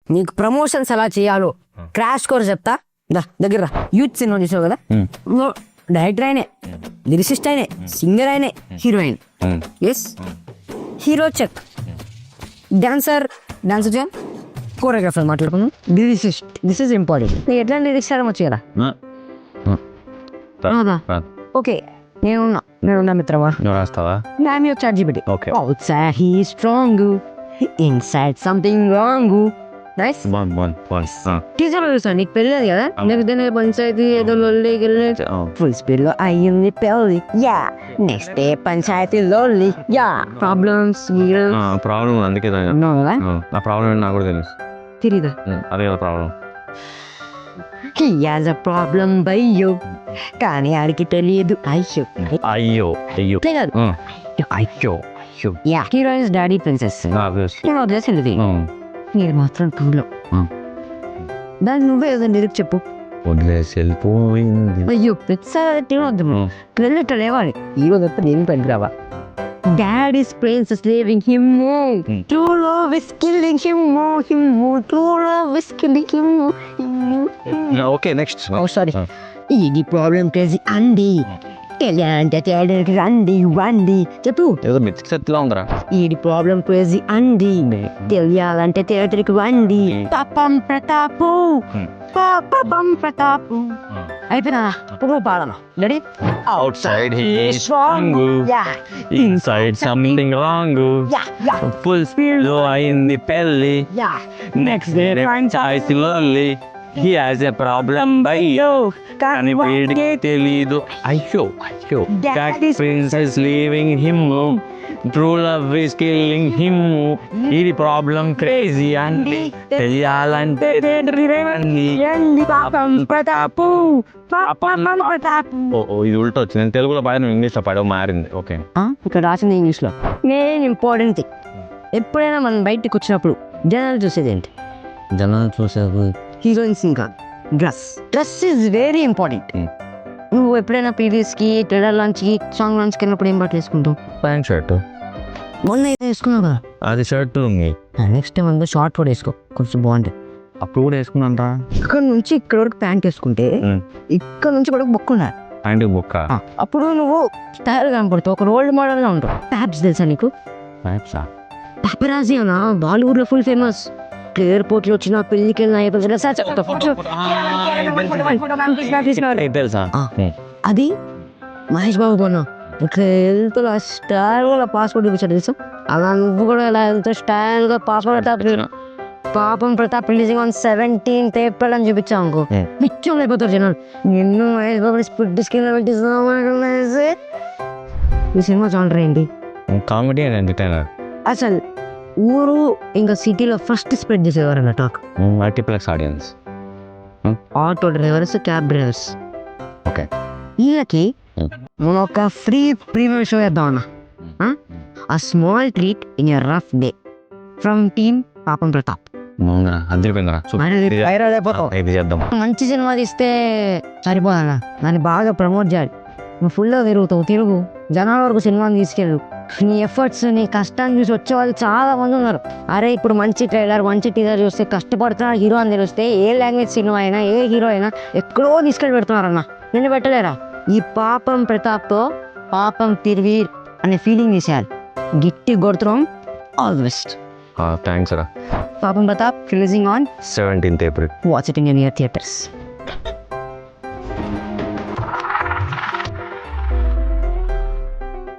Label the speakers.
Speaker 1: నీకు ప్రమోషన్స్ ఎలా చేయాలో క్రాష్ కోర్స్ చెప్తా దగ్గర యూత్ సినిమా చూసావు కదా డైరెక్టర్ అయినే లిరిసిస్ట్ అయినే సింగర్ అయినే heroine as hero check dancer చేయాలి కోరియోగ్రాఫర్ మాట్లాడుకున్నాం దిస్ ఇస్ ఇంపార్టెంట్ నీకు ఎట్లా లిరిక్స్ ఆడడం వచ్చి కదా ఓకే నేనున్నా మిత్రమా
Speaker 2: రాస్తావా
Speaker 1: నామి ఒక chat GPT
Speaker 2: okay
Speaker 1: outside he is strong inside something wrong nice teacher చూస్తాను నీకు పెళ్ళలేదు కదా లేకపోతే పంచాయతీ ఏదో లొల్లి గిల్లి ఫుల్ స్పీడ్ లో అయ్యింది పెళ్ళి యా నెక్స్ట్ డే పంచాయతీ లొల్లి యా ప్రాబ్లమ్స్
Speaker 2: ప్రాబ్లం అందుకే
Speaker 1: కదా
Speaker 2: నా ప్రాబ్లం ఏంటి నాకు కూడా తెలుసు
Speaker 1: తెలీదా
Speaker 2: అదే కదా problem
Speaker 1: he has a problem బయ్యో కానీ ఆడికి తెలియదు అయ్యో
Speaker 2: అయ్యో అయ్యో
Speaker 1: కాదు
Speaker 2: అయ్యో అయ్యో
Speaker 1: యా హీరోయిన్స్ డాడీ ప్రిన్సెస్ నేను వదిలేసింది మీరు మాత్రం టూలో దాన్ని నువ్వే ఏదో లిరిక్ చెప్పు
Speaker 2: వదిలేసి వెళ్ళిపోయింది
Speaker 1: అయ్యో ప్రతిసారి వద్దు వెళ్ళట లేవాలి ఈరోజు ఎప్పుడు ఏం పనికిరావా Dad is Prince is leaving him more. True love is killing him more. True love is killing him more.
Speaker 2: Okay next
Speaker 1: Oh, sorry. ఇది ప్రాబ్లం క్రేజీ అండి తెలియాలంటే తేడానికి రండి చెప్పు
Speaker 2: ఏదో మెతికి సత్తులా ఉందరా
Speaker 1: ఇది ప్రాబ్లం క్రేజీ అండి తెలియాలంటే థియేటర్కి రండి పాపం ప్రతాపు అయిపోయినా పువ్వు పాడను ready
Speaker 2: outside he is strong inside something wrong full speed లో అయింది పెళ్ళి next day పంచాయతీ లొల్లి he has a problem అయ్యో కానీ వీడికి తెలీదు అయ్యో అయ్యో that prince is leaving him true love is killing him ఇది ప్రాబ్లం క్రేజీ అండి తెలియాలంటే
Speaker 1: పాపం ప్రతాపు
Speaker 2: ఇది ఉల్టా వచ్చింది నేను తెలుగులో బాగా ఇంగ్లీష్లో పడవ మారింది ఓకే
Speaker 1: ఇక్కడ రాసింది ఇంగ్లీష్లో మెయిన్ ఇంపార్టెంట్ థింగ్ ఎప్పుడైనా మనం బయటకు వచ్చినప్పుడు జనాలు చూసేది ఏంటి
Speaker 2: జనాలు చూసేది
Speaker 1: హీరోయిన్స్ ఇంకా డ్రెస్ ఈజ్ వెరీ ఇంపార్టెంట్ నువ్వు ఎప్పుడైనా పీరియడ్స్కి ట్రైలర్ లాంచ్కి సాంగ్ లాంచ్కి వెళ్ళినప్పుడు ఏం బట్టలు వేసుకుంటావు
Speaker 2: ప్యాంట్ షర్ట్
Speaker 1: మొన్న అయితే వేసుకున్నావు కదా
Speaker 2: అది షర్ట్
Speaker 1: నెక్స్ట్ టైం అందులో షార్ట్ కూడా వేసుకో కొంచెం బాగుంటుంది
Speaker 2: అప్పుడు కూడా వేసుకున్నాంటా
Speaker 1: ఇక్కడ నుంచి ఇక్కడ వరకు ప్యాంట్ వేసుకుంటే ఇక్కడ నుంచి కూడా బొక్క ఉండాలి
Speaker 2: ప్యాంట్ బొక్క
Speaker 1: అప్పుడు నువ్వు స్టైల్ కనపడతావు ఒక రోల్ మోడల్గా ఉంటావు ప్యాప్స్ తెలుసా నీకు పాపరాజీ అన్నా బాలీవుడ్లో ఫుల్ ఫేమస్ ఎయిర్పోర్ట్లో వచ్చిన పెళ్ళికి
Speaker 2: తెలుసా
Speaker 1: అది మహేష్ బాబు కొన్నా ఇక్కడ వెళ్తున్నా స్టైల్గా పాస్పోర్ట్ చూపించాడు తెలుసా అలా నువ్వు కూడా ఇలా వెళ్తే స్టైల్గా పాస్పోర్ట్ పాపం Pratap releasing on 17th April అని చూపించావు అనుకో పిచ్చోళ్ళు అయిపోతారు జనాలు నిన్ను మహేష్ బాబు స్పిడ్ స్కిన్ ఈ సినిమా చూడరా ఏంటి
Speaker 2: కామెడీ అండ్ ఎంటర్టైనర్
Speaker 1: అసలు ఊరు ఇంకా సిటీలో ఫస్ట్ స్ప్రెడ్ చేసేవారన్న talk
Speaker 2: multiplex audience
Speaker 1: auto drivers cab drivers
Speaker 2: okay
Speaker 1: వీళ్ళకి మనం ఒక ఫ్రీ ప్రీమియం షో చేద్దాం అన్న ఆ small treat in your rough day from team పాపం ప్రతాప్
Speaker 2: ఇది చేద్దాం
Speaker 1: మంచి సినిమా తీస్తే సరిపోదన్న దాన్ని బాగా ప్రమోట్ చేయాలి నువ్వు ఫుల్గా తిరుగు జనాల వరకు సినిమాని తీసుకెళ్ళు నీ ఎఫర్ట్స్ నీ కష్టాన్ని చూసి వచ్చే వాళ్ళు చాలా మంది ఉన్నారు అరే ఇప్పుడు మంచి ట్రైలర్ మంచి టీజర్ చూస్తే కష్టపడుతున్నారు హీరో అని తెలిస్తే ఏ లాంగ్వేజ్ సినిమా అయినా ఏ హీరో అయినా ఎక్కడో తీసుకెళ్ళి పెడుతున్నారన్న నిన్ను పెట్టలేరా ఈ పాపం ప్రతాప్తో పాపం తిరివీర్ అనే ఫీలింగ్ తీసేయాలి గిట్టి కొడుతున్నాం ఆల్ ది బెస్ట్
Speaker 2: థ్యాంక్స్ రా
Speaker 1: పాపం Pratap releasing on
Speaker 2: 17th April
Speaker 1: watch it in your theatres